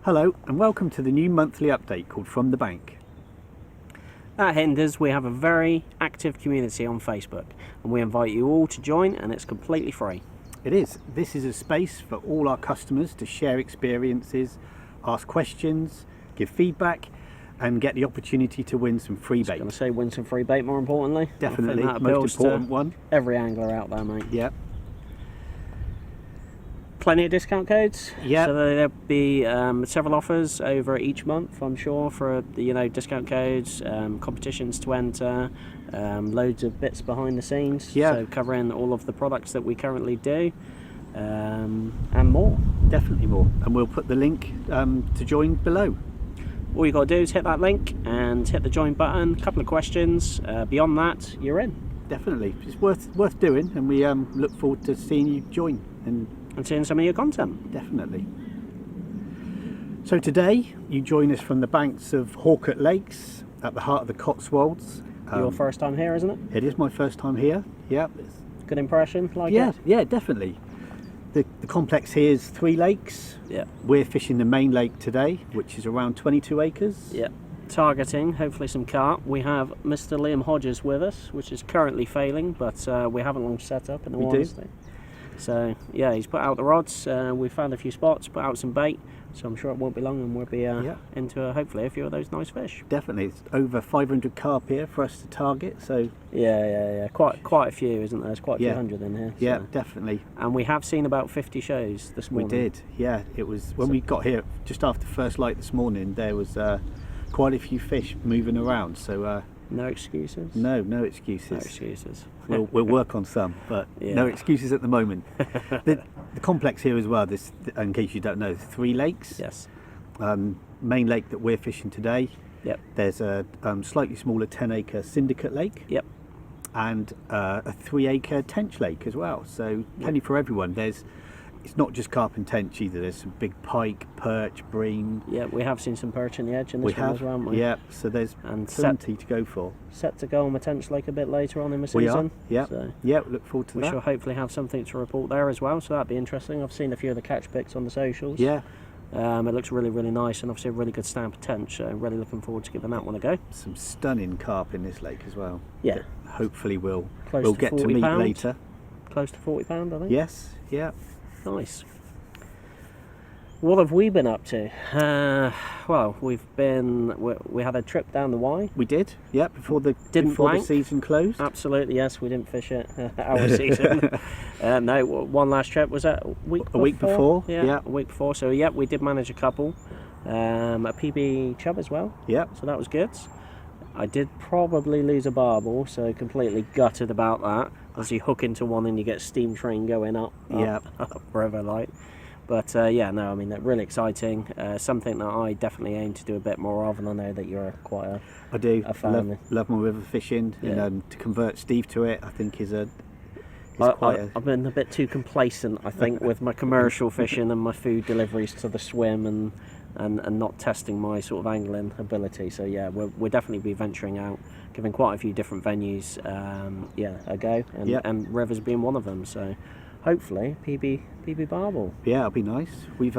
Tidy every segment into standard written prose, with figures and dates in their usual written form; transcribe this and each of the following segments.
Hello and welcome to the new monthly update called From the Bank. At Hinders, we have a very active community on Facebook and we invite you all to join, and it's completely free. It is. This is a space for all our customers to share experiences, ask questions, give feedback and get the opportunity to win some free bait. I was going to say win some free bait, more importantly. Definitely, I think that most important one. Every angler out there, mate. Yep. Plenty of discount codes. Yep. So there'll be several offers over each month, I'm sure, for discount codes, competitions to enter, loads of bits behind the scenes. Yeah. So covering all of the products that we currently do, and more. Definitely more. And we'll put the link to join below. All you got to do is hit that link and hit the join button. A couple of questions. Beyond that, you're in. Definitely, it's worth doing, and we look forward to seeing you join and seeing some of your content. Definitely. So today you join us from the banks of Horcott Lakes at the heart of the Cotswolds. Your first time here, isn't it? It is my first time here. Yeah. Good impression, like yeah, it? Yeah, definitely. The complex here is 3 lakes. Yeah. We're fishing the main lake today, which is around 22 acres. Yeah. Targeting hopefully some carp. We have Mr. Liam Hodges with us, which is currently failing, but we haven't long set up in all honesty. So yeah, he's put out the rods. We found a few spots, put out some bait. So I'm sure it won't be long, and we'll be into hopefully a few of those nice fish. Definitely, it's over 500 carp here for us to target. So yeah, quite a few, isn't there? There's quite a few hundred in here. Yeah, so. Definitely. And we have seen about 50 shows this morning. We did, yeah. It was when we got here just after first light this morning. There was quite a few fish moving around. So no excuses. No excuses. No excuses. We'll work on some, but no excuses at the moment. The complex here as well, this, in case you don't know, 3 lakes. Yes. Main lake that we're fishing today. Yep. There's a slightly smaller 10-acre Syndicate Lake. Yep. And a 3-acre Tench Lake as well. So plenty for everyone. It's not just carp and tench either. There's some big pike, perch, bream. Yeah, we have seen some perch in the edge in this one as well, haven't we? Yeah, so there's plenty to go for. Set to go on the Tench Lake a bit later on in the season. We are, yeah, look forward to that. We shall hopefully have something to report there as well, so that'd be interesting. I've seen a few of the catch pics on the socials. Yeah. It looks really, really nice, and obviously a really good stamp of tench, so really looking forward to giving that one a go. Some stunning carp in this lake as well. Yeah. That hopefully we'll get to £40 meet later. Close to £40, I think. Yes, yeah. Nice. What have we been up to? Well, we had a trip down the Y. We did, yeah, before the season closed. Absolutely, yes, we didn't fish it our season. No, one last trip was that a week before? Yeah, a week before. So yeah, we did manage a couple, a PB chub as well. Yeah. So that was good. I did probably lose a barbel, so completely gutted about that. As you hook into one and you get steam train going up river like. But yeah, no, I mean, they're really exciting. Something that I definitely aim to do a bit more of, and I know that you're quite a I do. A fan. Love my river fishing, and to convert Steve to it, I think is I've been a bit too complacent, I think, with my commercial fishing and my food deliveries to the swim and not testing my sort of angling ability. So yeah, we'll definitely be venturing out, giving quite a few different venues a go, and rivers being one of them. So hopefully PB barbel. Yeah, it'll be nice. We've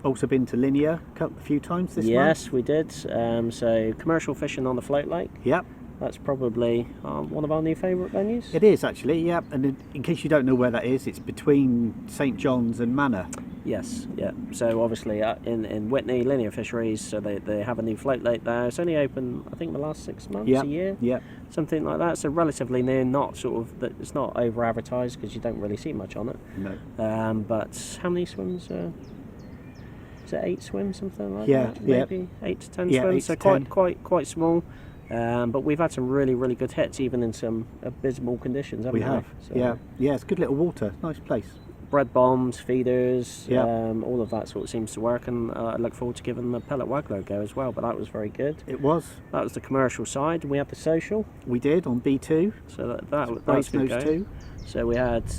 also been to Linear a few times this month. Yes, we did. So commercial fishing on the float lake. Yep. That's probably one of our new favourite venues. It is actually, yeah. And in case you don't know where that is, it's between St John's and Manor. Yes, yeah. So obviously in Whitney, Linear Fisheries, so they have a new float lake there. It's only open, I think, the last 6 months, a year. Yeah. Something like that. So relatively new, not sort of, it's not over advertised because you don't really see much on it. No. But how many swims? Is it 8 swims, something like that? Maybe 8 to 10 swims. So quite small. But we've had some really, really good hits, even in some abysmal conditions, haven't we? We have, so. Yeah, it's good little water, nice place. Bread bombs, feeders, all of that sort of seems to work, and I look forward to giving the pellet waggler a go as well, but that was very good. It was. That was the commercial side. We had the social. We did, on B2. So that was good go. Too. So we had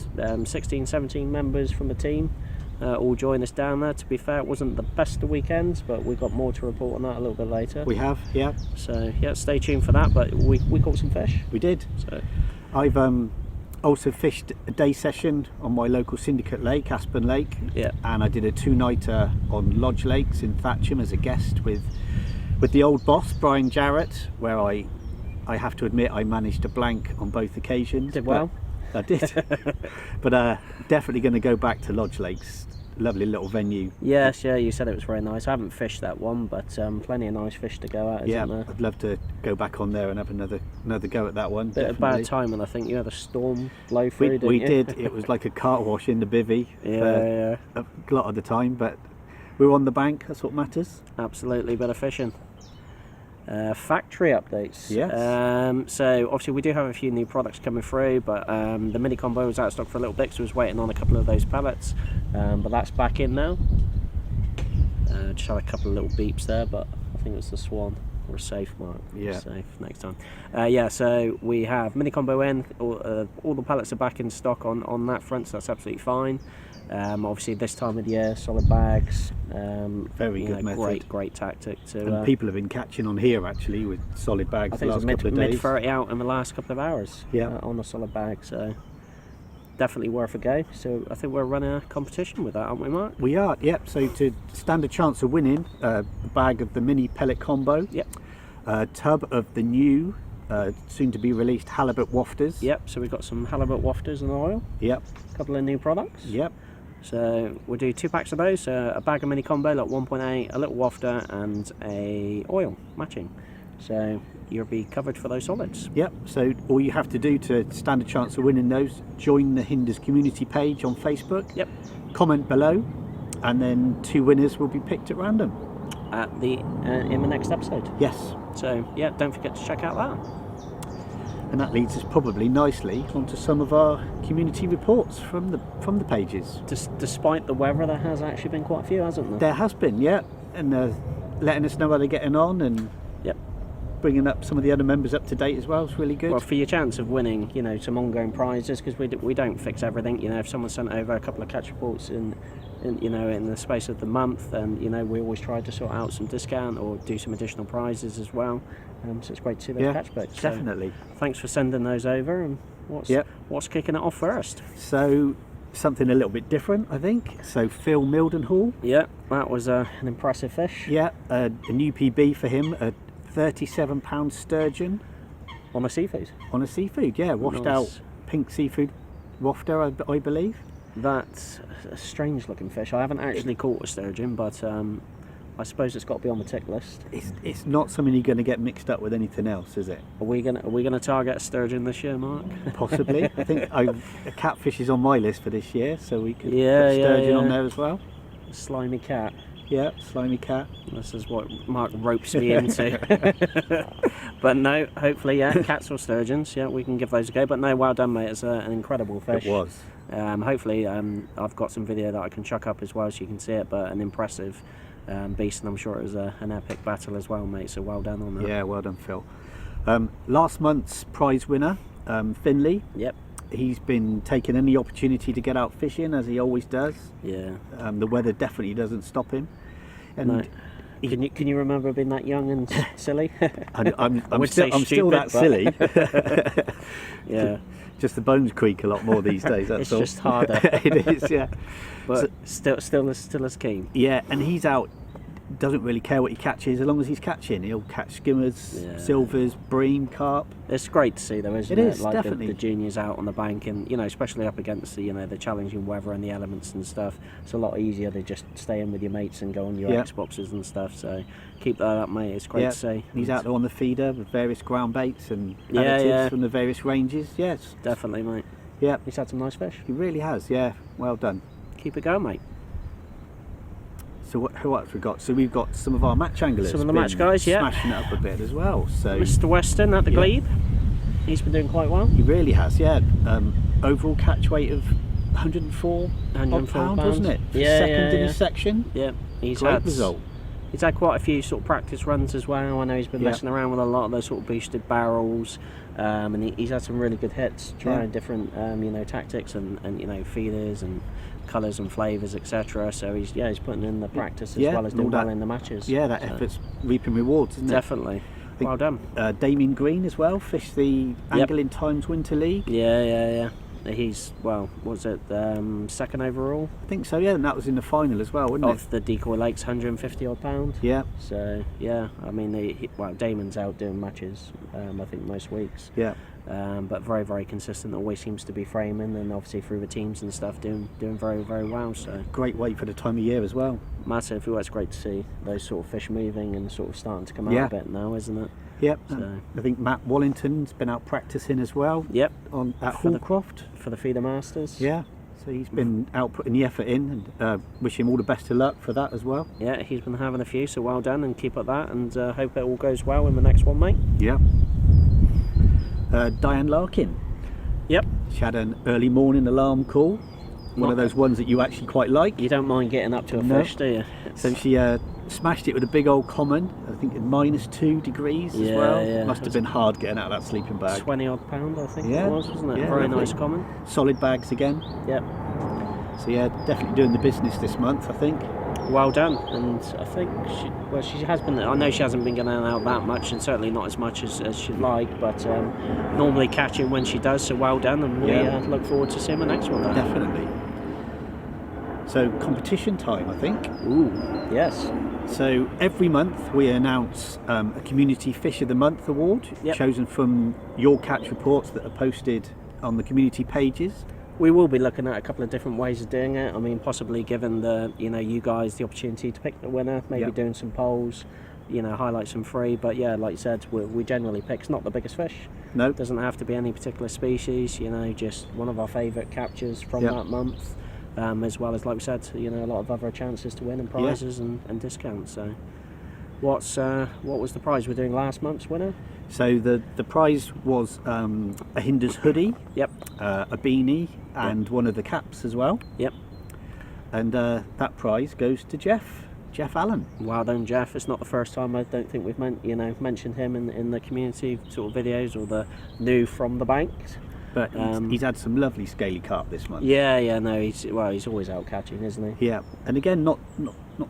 16, 17 members from the team. All join us down there. To be fair, it wasn't the best of weekends, but we've got more to report on that a little bit later. We have, yeah. So yeah, stay tuned for that. But we caught some fish. We did. So I've also fished a day session on my local syndicate lake, Aspen Lake. Yeah. And I did a 2-nighter on Lodge Lakes in Thatcham as a guest with the old boss, Brian Jarrett, where I have to admit I managed to blank on both occasions. Did well. I did. But definitely going to go back to Lodge Lakes. Lovely little venue. Yes, yeah, you said it was very nice. I haven't fished that one, but plenty of nice fish to go at, isn't there? I'd love to go back on there and have another go at that one. Bit of bad timing, I think. You had a storm blow through, We didn't you? did. It was like a cart wash in the bivvy Yeah. a lot of the time, but we were on the bank. That's what matters. Absolutely, better fishing. Factory updates. Yes. So obviously we do have a few new products coming through, but the mini combo was out of stock for a little bit, so I was waiting on a couple of those pellets, but that's back in now. Just had a couple of little beeps there, but I think it's the Swan or a safe mark. Yeah. Safe next time. Yeah, so we have mini combo in, all the pellets are back in stock on that front, so that's absolutely fine. Obviously this time of the year, solid bags, Very good method. great tactic to. And people have been catching on here actually with solid bags I the think last it's couple of days. mid 30 out in the last couple of hours. Yeah. On a solid bag, so definitely worth a go. So I think we're running a competition with that, aren't we, Mark? We are, yep. So to stand a chance of winning a bag of the mini pellet combo, Yep. a tub of the new, soon to be released halibut wafters. Yep. So we've got some halibut wafters and oil. Yep. A couple of new products. Yep. So we'll do 2 packs of those. A bag of mini combo, like 1.8, a little wafter, and a oil matching. So you'll be covered for those solids. Yep. So all you have to do to stand a chance of winning those, join the Hinders community page on Facebook. Yep. Comment below, and then 2 winners will be picked at random. At the in the next episode. Yes. So yeah, don't forget to check out that. And that leads us probably nicely onto some of our community reports from the pages. Despite the weather, there has actually been quite a few, hasn't there? There has been, yeah, and letting us know how they're getting on, and Yep. bringing up some of the other members up to date as well is really good. Well, for your chance of winning, some ongoing prizes, because we don't fix everything. If someone sent over a couple of catch reports in the space of the month, and we always try to sort out some discount or do some additional prizes as well. So it's great to see those catch books. Definitely. So thanks for sending those over. And what's kicking it off first? So something a little bit different, I think. So Phil Mildenhall. Yeah, that was an impressive fish. Yeah, a new PB for him, a 37-pound sturgeon On a seafood. on a seafood. Yeah, washed Nice. out pink seafood wafter, I believe. That's a strange looking fish. I haven't actually caught a sturgeon, but I suppose it's got to be on the tick list. It's not something you're going to get mixed up with anything else, is it? Are we gonna target a sturgeon this year, Mark? Possibly. I think a catfish is on my list for this year, so we could Yeah, put sturgeon yeah. on there as well. Slimy cat. Yeah, slimy cat. This is what Mark ropes me into. But no, hopefully, cats or sturgeons, we can give those a go. But no, well done, mate. It's an incredible fish. It was. Hopefully, I've got some video that I can chuck up as well so you can see it, but an impressive beast, and I'm sure it was an epic battle as well, mate, so well done on that. Yeah, well done, Phil. Last month's prize winner, Finley. Yep. He's been taking any opportunity to get out fishing, as he always does. Yeah. The weather definitely doesn't stop him. And No. Can you remember being that young and silly? I'm would still say still that stupid, silly. Yeah. Just the bones creak a lot more these days. That's It's all. just harder. It is, yeah. But still as keen. Yeah, and he's out. Doesn't really care what he catches, as long as he's catching. He'll catch skimmers, Yeah. silvers, bream, carp. It's great to see, though, isn't It it? is, Like definitely. the juniors out on the bank, and especially up against the challenging weather and the elements and stuff. It's a lot easier to just stay in with your mates and go on your Yeah. Xboxes and stuff. So keep that up, mate. It's great Yeah, to see. He's out there on the feeder with various ground baits and Yeah, additives yeah. from the various ranges. Yes, Definitely, mate. yeah, He's had some nice fish. he really has. Yeah, well done. Keep it going, mate. So who else we got? So we've got some of our match anglers. Some of the been match guys, yeah. smashing it up a bit as well. So Mr. Weston at the Yeah. Glebe. He's been doing quite well. he really has. Yeah, overall catch weight of 104 104 pound, pounds. wasn't it? Yeah, Second yeah, in yeah. his section. Yeah, he's Great had result. He's had quite a few sort of practice runs as well. I know he's been Yeah. messing around with a lot of those sort of boosted barrels, and he's had some really good hits, trying Yeah. different tactics and feeders and colours and flavours, etc. So he's putting in the practice as Yeah, well as and all doing well that- in the matches. Yeah, that So, effort's reaping rewards, isn't it? definitely. think- Well done. Damien Green as well, fished the Yep. Angling Times Winter League. Yeah. he's, well, was it second overall? I think so, yeah, and that was in the final as well, wasn't Of the Decoy Lakes 150 odd pound. Yeah. So yeah, I mean, well, Damon's out doing matches, I think most weeks. Yeah. But very, very consistent. Always seems to be framing, and obviously through the teams and stuff, doing very, very well. So Great weight for the time of year as well. massive. Well, it's great to see those sort of fish moving and sort of starting to come out Yeah. a bit now, isn't it? Yep. So- I think Matt Wallington's been out practicing as well. Yep. At For the- Hallcroft. For the Feeder Masters. Yeah. So he's been out putting the effort in, and wish him all the best of luck for that as well. Yeah, he's been having a few, so well done, and keep up that, and hope it all goes well in the next one, mate. Yeah. Diane Larkin. Yep. She had an early morning alarm call. One of those ones that you actually quite like. You don't mind getting up to a No. fish, do you? So she smashed it with a big old common, I think at -2 degrees as Yeah, well. yeah. Must have been hard getting out of that sleeping bag. 20 odd pound, I think Yeah. it was, wasn't it? Yeah, Very lovely. nice comment. Solid bags again. Yep. So yeah, definitely doing the business this month, I think. Well done, and I think she has been. I know she hasn't been getting out that much, and certainly not as much as she'd like. But normally catching when she does, so well done, and we Yeah. look forward to seeing the next one. Then. Definitely. So competition time, I think. Ooh, yes. So every month we announce a Community Fish of the Month award, Yep. chosen from your catch reports that are posted on the community pages. We will be looking at a couple of different ways of doing it. I mean, possibly giving you guys the opportunity to pick the winner, maybe Yep. doing some polls, highlight some free. But yeah, like you said, we generally pick. It's not the biggest fish. No. It doesn't have to be any particular species. Just one of our favourite captures from Yep. that month, as well as, like we said, a lot of other chances to win and prizes and discounts. So, what was the prize we're doing last month's winner? So the prize was a Hinders hoodie, Yep. a beanie, and one of the caps as well. Yep. And that prize goes to Jeff Allen. Well done, Jeff. It's not the first time I don't think we've mentioned him in the community sort of videos or the new from the bank. But he's had some lovely scaly carp this month. Yeah, no, he's always out catching, isn't he? Yeah, and again, not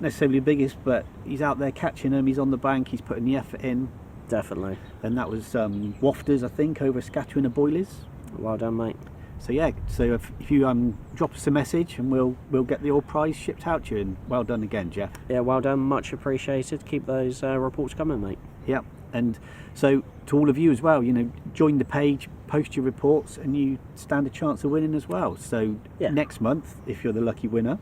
necessarily the biggest, but he's out there catching them. He's on the bank. He's putting the effort in. Definitely. And that was Wafters, I think, over Scattering of Boilers. Well done, mate. So yeah, so if you drop us a message, and we'll get the old prize shipped out to you. And well done again, Jeff. Yeah, well done. Much appreciated. Keep those reports coming, mate. Yeah, and so to all of you as well, join the page, post your reports, and you stand a chance of winning as well. So Yeah. next month, if you're the lucky winner,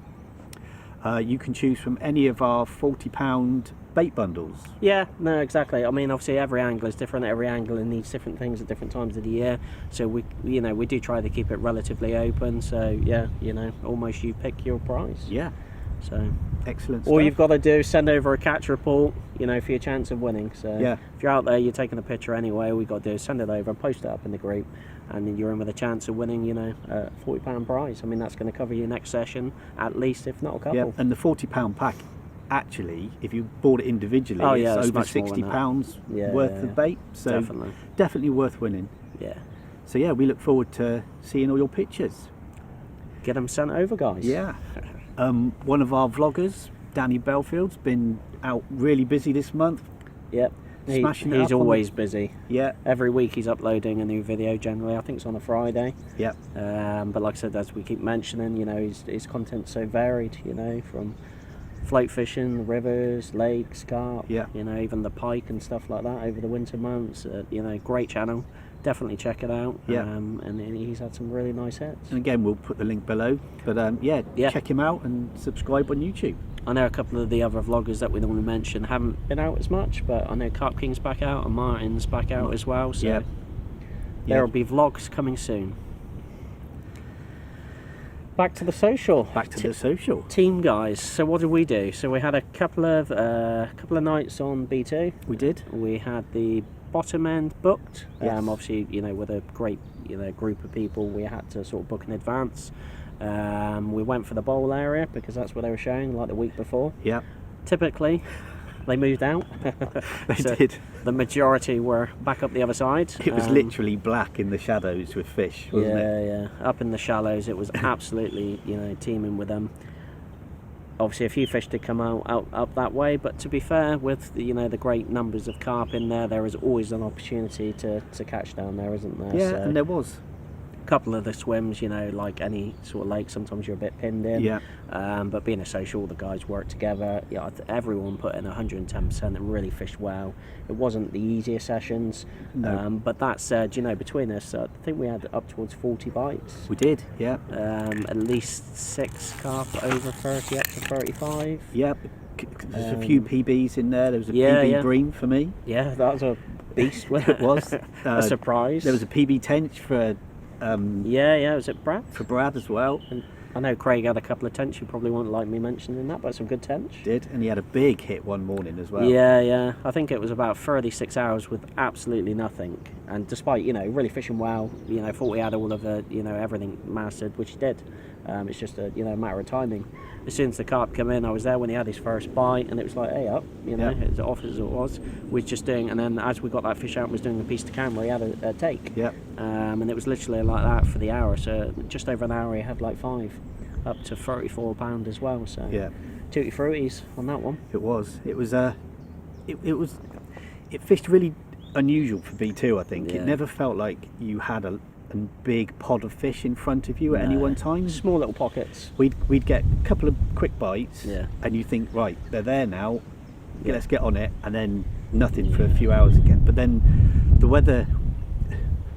you can choose from any of our £40 bait bundles. Yeah, no, exactly. I mean, obviously every angler is different. Every angler needs different things at different times of the year. So we do try to keep it relatively open. So yeah, almost you pick your prize. Yeah, So excellent all stuff. you've got to do is send over a catch report, for your chance of winning. So Yeah. if you're out there, you're taking a picture anyway. All we got to do is send it over and post it up in the group, and then you're in with a chance of winning, a £40 prize. I mean, that's going to cover your next session at least, if not a couple. Yeah, and the £40 pack, actually, if you bought it individually, Oh, yeah, it's it's over much more than £60 Yeah, worth yeah, of yeah. bait. So Definitely. worth winning. Yeah. So yeah, we look forward to seeing all your pictures. Get them sent over, guys. Yeah. One of our vloggers, Danny Belfield's been out really busy this month. Yep. Smashing it He's up on always busy. Yeah. Every week he's uploading a new video generally. I think it's on a Friday. Yeah. But like I said, as we keep mentioning, his content's so varied, from float fishing, rivers, lakes, carp, Yeah. even the pike and stuff like that over the winter months. Great channel. Definitely check it out. Yeah. And he's had some really nice hits. And again, we'll put the link below. But Yeah. check him out and subscribe on YouTube. I know a couple of the other vloggers that we normally mention haven't been out as much, but I know Carp King's back out and Martin's back out as well. So Yeah. there will be vlogs coming soon. Back to the social. Back to the social. Team guys. So what did we do? So we had a couple of nights on B2. We did. We had the bottom end booked. Yes. Obviously, with a great group of people, we had to sort of book in advance. We went for the bowl area because that's what they were showing like the week before. Yeah. Typically, they moved out. They did. The majority were back up the other side. It was literally black in the shadows with fish, wasn't it? Yeah. Up in the shallows, it was absolutely, teeming with them. Obviously, a few fish did come out up that way, but to be fair, with the great numbers of carp in there, there is always an opportunity to catch down there, isn't there? Yeah, So and there was. couple of the swims, like any sort of lake, sometimes you're a bit pinned in. Yeah. But being a social, the guys work together. Yeah, everyone put in 110% and really fished well. It wasn't the easiest sessions, No. but that said, between us, I think we had up towards 40 bites. We did, yeah. At least 6 carp over 30, up to 35. Yeah, there's a few PBs in there. There was a PB bream for me. Yeah, that was a beast. Wasn't It was. a surprise. There was a PB tench for... was it Brad? For Brad as well. And I know Craig had a couple of tench. You probably won't like me mentioning that, but some good tench. Did, and he had a big hit one morning as well. Yeah. I think it was about 36 hours with absolutely nothing. And despite, really fishing well, thought we had all of the, everything mastered, which he did. It's just a, matter of timing. As soon as the carp came in, I was there when he had his first bite, and it was like, hey up, as off as it was. We was just doing, and then as we got that fish out and was doing a piece to camera, he had a take. Yeah. And it was literally like that for the hour. So just over an hour, he had like 5, up to 34 pound as well. So yeah, tutti fruities on that one. It was. It fished really unusual for B2. I think it never felt like you had a big pod of fish in front of you at any one time. Small little pockets. We'd get a couple of quick bites, and you think, right, they're there now. Let's get on it, and then nothing for a few hours again. But then the weather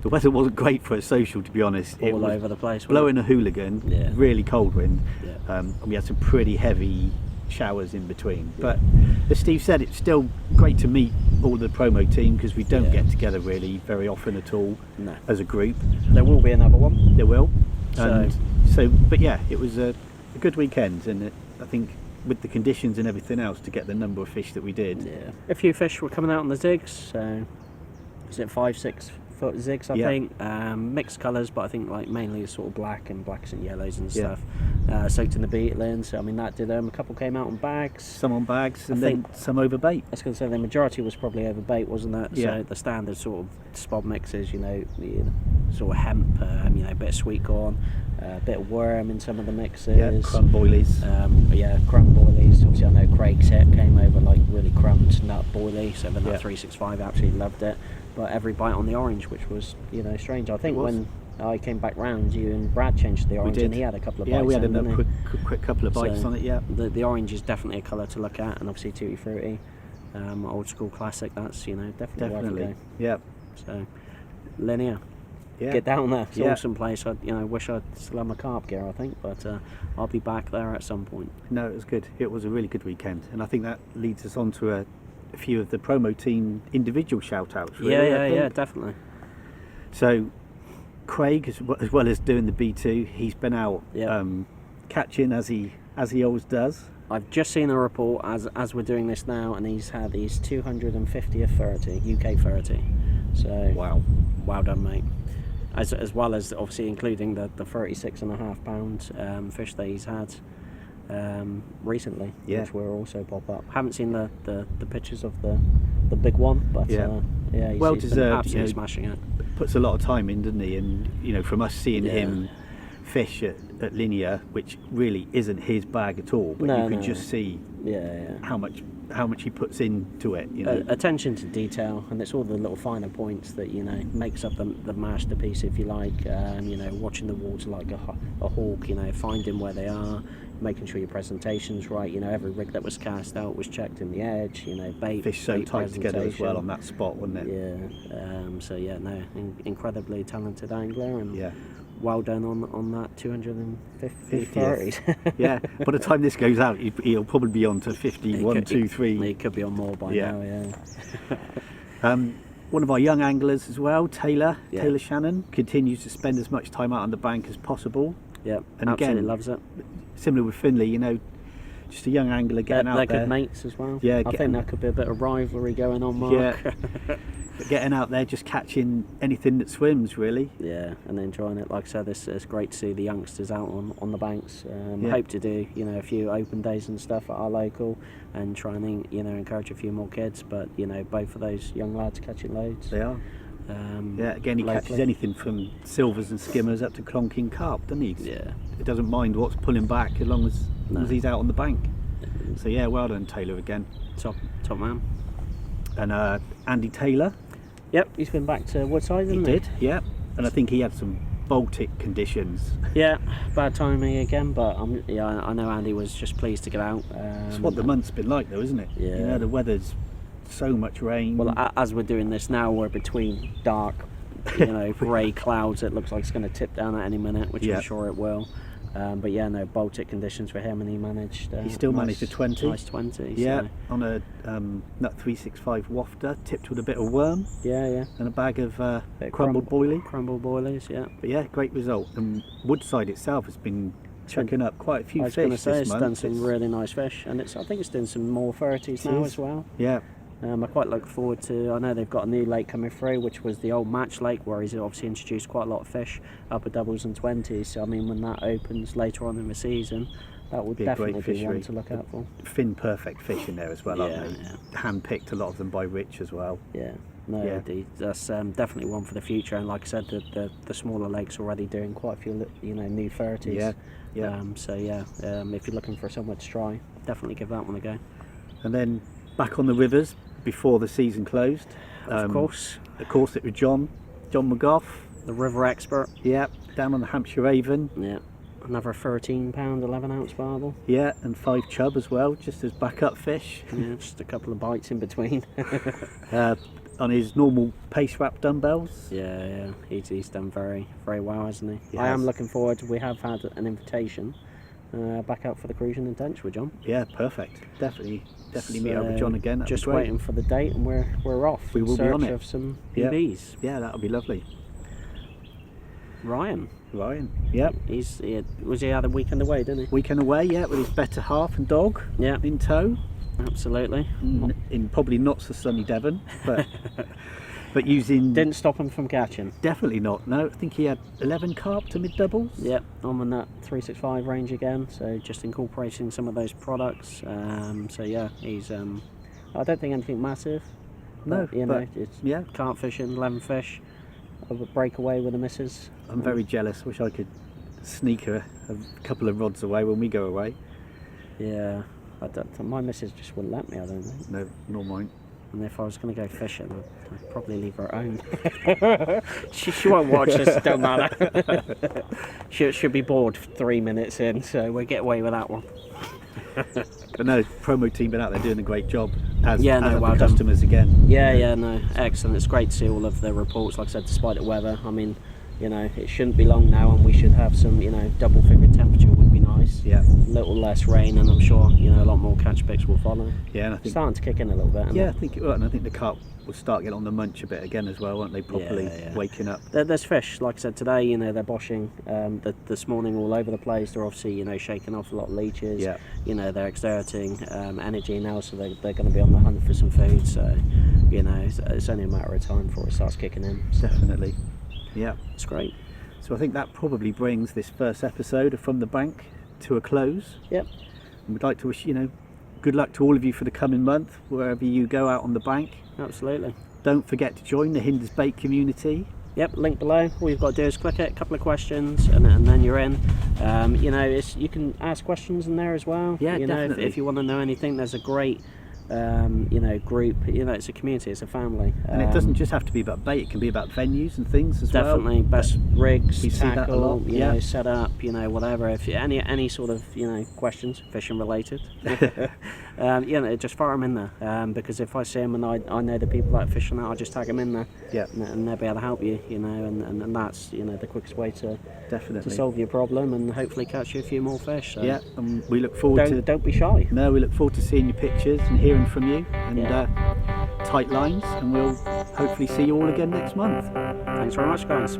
wasn't great for a social, to be honest. It was over the place. Blowing a hooligan, really cold wind, and we had some pretty heavy showers in between. But as Steve said, it's still great to meet all the promo team, because we don't get together really very often at all as a group. There will be another one. There will. But yeah, it was a good weekend, and I think with the conditions and everything else, to get the number of fish that we did. A few fish were coming out on the zigs, so is it 5-6 foot zigs, I think. Mixed colours, but I think like mainly sort of blacks and yellows and stuff. Soaked in the beetling, so I mean that did them. A couple came out on bags. Some on bags, and then some over bait. I was going to say the majority was probably over bait, wasn't it? Yeah. So the standard sort of spot mixes, sort of hemp, a bit of sweet corn, a bit of worm in some of the mixes. Yeah, crumb boilies. Crumb boilies. Obviously I know Craig's hit came over like really crumbed nut boilie, so the nut 365 absolutely loved it. But every bite on the orange, which was, strange. I think when I came back round, you and Brad changed the orange, and he had a couple of bites. Yeah, we had a quick couple of bites on it, The orange is definitely a colour to look at, and obviously tutti frutti, old school classic, that's, definitely worth a go. Yeah. So, linear. Get down there. It's an awesome place. I wish I'd still have my carp gear, I think, but I'll be back there at some point. No, it was good. It was a really good weekend, and I think that leads us on to a few of the promo team individual shout outs, really. Yeah, definitely. So Craig, as well as doing the B2, he's been out catching as he always does. I've just seen a report as we're doing this now, and he's had his 250th 30 UK 30. So well done, mate. As well as obviously including the 36.5 pound fish that he's had recently, which will also pop up. Haven't seen the pictures of the big one, but he's well been deserved. absolutely smashing it. Puts a lot of time in, doesn't he? And from us seeing him fish at Linear, which really isn't his bag at all, but you can just see how much he puts into it. Attention to detail, and it's all the little finer points that makes up the masterpiece, if you like. Watching the water like a hawk, finding where they are, making sure your presentation's right. Every rig that was cast out was checked in the edge. Bait, fish so tight together as well on that spot, wasn't it? Incredibly talented angler, and well done on that 250 30s. Yeah, by the time this goes out, he'll probably be on to 51, 2, 3. He could be on more by now. One of our young anglers as well, Taylor Shannon, continues to spend as much time out on the bank as possible. Yeah, and absolutely again, loves it. Similar with Finley, just a young angler getting out there. They're good mates as well. Yeah, I think there could be a bit of rivalry going on, Mark. Yeah, but getting out there, just catching anything that swims, really. Yeah, and enjoying it. Like I said, it's great to see the youngsters out on the banks. Hope to do a few open days and stuff at our local, and try and encourage a few more kids. But both of those young lads catching loads. They are. Again, he catches anything from silvers and skimmers up to clonking carp, doesn't he? Yeah. It doesn't mind what's pulling back as long as he's out on the bank. So well done, Taylor, again. Top man. And Andy Taylor. Yep, he's been back to Woodside, hasn't he? He did, yeah. And I think he had some Baltic conditions. Yeah, bad timing again, but I know Andy was just pleased to get out. It's what the month's been like though, isn't it? Yeah. You know, the weather's so much rain. Well, as we're doing this now, we're between dark, grey clouds. It looks like it's going to tip down at any minute, which I'm sure it will. But yeah, no, Baltic conditions for him, and he managed. He still managed a 20. Nice 20. Yeah, so. on a Nut 365 wafter, tipped with a bit of worm. Yeah. And a bag of crumbled boilies. Crumbled boilies, yeah. But yeah, great result. And Woodside itself has been chucking up quite a few fish this month. I was going to say, it's done some really nice fish, and I think it's doing some more 30s now as well. Yeah. I quite look forward to. I know they've got a new lake coming through, which was the old Match Lake, where he's obviously introduced quite a lot of fish, upper doubles and 20s. So I mean, when that opens later on in the season, that would definitely be one to look out for. Fin perfect fish in there as well, aren't they? Yeah. Hand picked, a lot of them by Rich as well. Yeah. No, that's definitely one for the future. And like I said, the smaller lakes already doing quite a few, new 30s. Yeah. If you're looking for somewhere to try, definitely give that one a go. And then back on the rivers before the season closed. Of course, it was John McGough, the river expert. Yeah, down on the Hampshire Avon. Yeah, another 13 pound 11 ounce barbel. Yeah, and 5 chub as well, just as backup fish. Yeah, just a couple of bites in between. On his normal pace wrap dumbbells. Yeah, he's done very, very well, hasn't he? I am looking forward. We have had an invitation back out for the cruising in Dench with John. Yeah, perfect. Definitely meet up with John again. That'd just be great. Waiting for the date, and we're off. We will be on it. Of some PBs. Yeah, that'll be lovely. Ryan. Yep. Was he had a weekend away, didn't he? Weekend away, yeah, with his better half and dog. Yeah. In tow. Absolutely. In probably not so sunny Devon, but using. Didn't stop him from catching. Definitely not. No, I think he had 11 carp to mid doubles. Yep, on the Nut 365 range again. So just incorporating some of those products. So yeah, he's. I don't think anything massive. No, but it's carp fishing, 11 fish. A breakaway with the missus. I'm very jealous. Wish I could sneak a couple of rods away when we go away. Yeah. My missus just wouldn't let me, I don't think. No, nor mine. And if I was going to go fishing, I'd probably leave her at home. she won't watch this, don't matter. she'll be bored 3 minutes in, so we'll get away with that one. But no, promo team been out there doing a great job as well customers done. Again. Yeah, no, excellent. It's great to see all of the reports, like I said, despite the weather. I mean, it shouldn't be long now, and we should have some, double-figure temperature would be nice. Yeah. A little less rain, and I'm sure, a lot more catch picks will follow. Yeah, and I think starting to kick in a little bit. Yeah, I think it will, and I think the carp will start getting on the munch a bit again as well, won't they? Properly waking up. There's fish, like I said today. They're boshing this morning all over the place. They're obviously, shaking off a lot of leeches. Yeah. They're exerting energy now, so they're going to be on the hunt for some food. So, it's only a matter of time before it starts kicking in. So. Definitely. Yeah. It's great. So I think that probably brings this first episode of From the Bank to a close. Yep. And we'd like to wish, good luck to all of you for the coming month, wherever you go out on the bank. Absolutely. Don't forget to join the Hinders Bait community. Yep, link below. All you've got to do is click it, a couple of questions, and then you're in. You can ask questions in there as well. Yeah, definitely. If you want to know anything, there's a great group. It's a community, it's a family. And it doesn't just have to be about bait, it can be about venues and things as definitely. well. Best rigs, we see that a lot. Set up, whatever. If you, any sort of questions, fishing related, just fire them in there. Because if I see them and I know the people that are fishing that, I'll just tag them in there. Yeah. And they'll be able to help you. And that's the quickest way to solve your problem and hopefully catch you a few more fish. So. Yeah, and we look forward to. Don't be shy. No, we look forward to seeing your pictures and hearing from you and tight lines, and we'll hopefully see you all again next month. Thanks very much, guys.